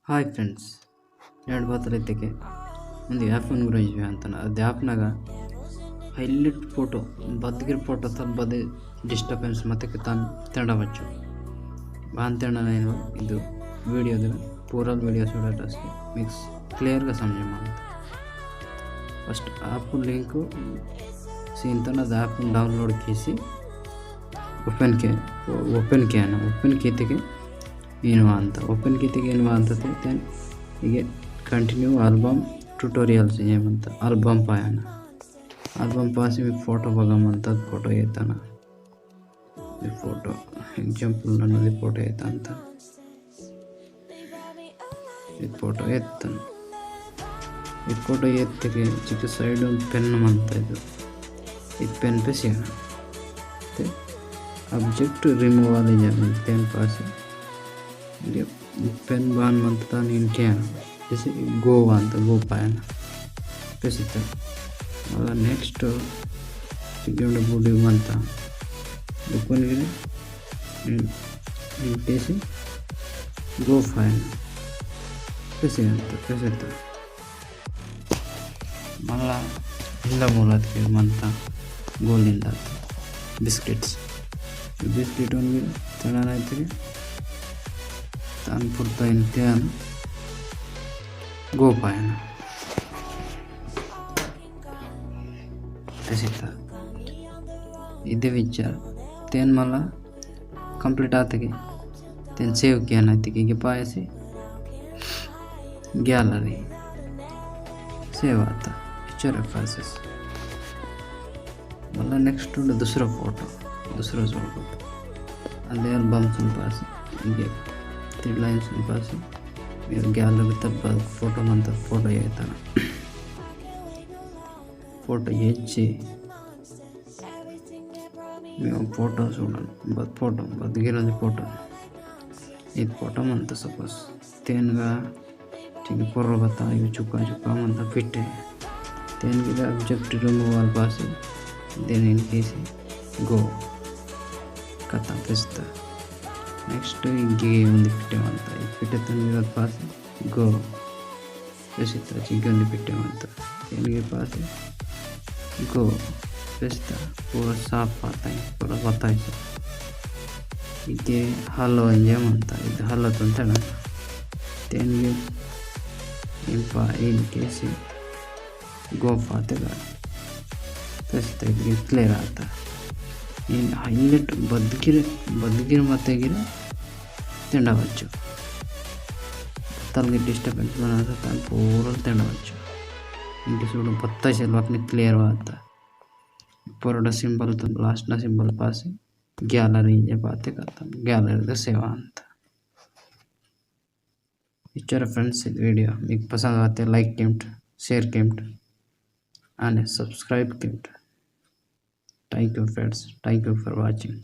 Hi friends, ಎರಡು ಬತ್ತಲೈತಿಗೆ ಒಂದು app ಗುరించి ಅಂತಾನೆ ಅದು ಆ್ಯಪ್ನಾಗ హైలైట్ ఫోటో బతికిన ఫోటో బది డిస్టర్బెన్స్ ಮತ್ತೆ ತಿಂಡవచ్చు బాగా నేను ಇದು వీడియోది పూరా వీడియో చూడటానికి మీకు క్లియర్గా సమझमा ఫస్ట్ యాప్ లింక్ सीन ಅದು యాప్ ಡೌನ್ಲೋಡ್ कीसी ओपन कीतिಗೆ ಏನು ಅಂತ ಓಪನ್ कीतिಗೆ ಏನು ಅಂತಂತೆ ಹೀಗೆ ಕಂಟಿನ್ಯೂ ಆಲ್ಬಮ್ ಟ್ಯುಟೋರಿಯಲ್ಸ್ ఏమంత ಆಲ್ಬಮ್ ಪಾಯನ ಆಲ್ಬಮ್ ಪಾಸಿ మీకు ಫೋಟೋ ಬಗಮಂತ ಫೋಟೋ ಏತನ ಈ ಫೋಟೋ ಎಕ್ಸಾಂಪಲ್ ನನ್ನದು ಫೋಟೋ ಏತಂತ ಈ ಫೋಟೋ ಏತನ ಈ ಫೋಟೋ ಏತ್ತಿಗೆ ಚಿಕ್ಕ ಸೈಡ್ ಒಂದು ಪೆನ್ ಅಂತ ಇದು ಈ पेन पे सेना ऑब्जेक्ट रिमूव वाले जाए पेन पास पेन बान मनता नीन क्या जैसे गो अंत गो पायना कैसे तक नेक्स्ट चिकन बूढ़ी मनता ओपन गिरे कैसे गो पायना कैसे तक मला हिंदा बोलत के मनता गोलिंदा बिस्किट्स बिस्किट ಒಂದು ತಣ್ಣಾಯ್ತಿಗೆ ತಾನು ಪುರ್ತಾ ಇಂತ್ಯಾನ ಗೋಪಾಯನ तसिता इदे विचार तेन मला कंप्लीट आते के तेन सेव किया ना के पाए से गैलरी सेव आता पिक्चर रेफरेंसेस मला नेक्स्ट दूसरा फोटो जोड़ अदे एल्बम पास ये 3 लाइन्स पास गैलरी तब फोटो मंत फोटो ऐता फोटो ಹೆಚ್ಚಿ మేము ఫోటో చూడాలి ఫోటో బతికినది ఫోటో ఇది ఫోటో మంత సపోజ్ తేనుగా ठीक పొర్ర బతా ఇవి చుక్క మంత ఫిట్ తేనుగా ఆబ్జెక్ట్ రిమూవల్ పాస్ देन इन केस गो कथा पेस्ता नेक्स्ट इंके ಒಂದು ಫಿಟ್ಟೆ ಅಂತ ಈ ಫಿಟ್ಟೆ ತಂದಿರೋ ಪಾಸ್ ಗೋ पेस्ता चिकन ಫಿಟ್ಟೆ ಅಂತ इनके पास गो पेस्ता पूरा साफ आता है पूरा पता है इके हलो ಎಂಜಾಯ್ ಅಂತ ಇದು ಹಲೋ ತಂತಣ तेनगे इंपा इन केस गो फातेगा क्लियर आता इन हाईलाइट बदगिर मत्तेगिर तिंडवच्चु तलगे डिस्टर्बेंस बनाता पूरा तिंडवच्चु इंके चूड पत्ता चलवाकनी क्लियर आता पूरा सिंबल तो लास्ट ना सिंबल पास गैलरी बातें करता गैलरी सेवा अंत इच्छा फ्रेंड्स वीडियो మీకు पसंद आते लाइक केम्ट शेयर केम्ट and subscribe kept. Thank you friends, thank you for watching.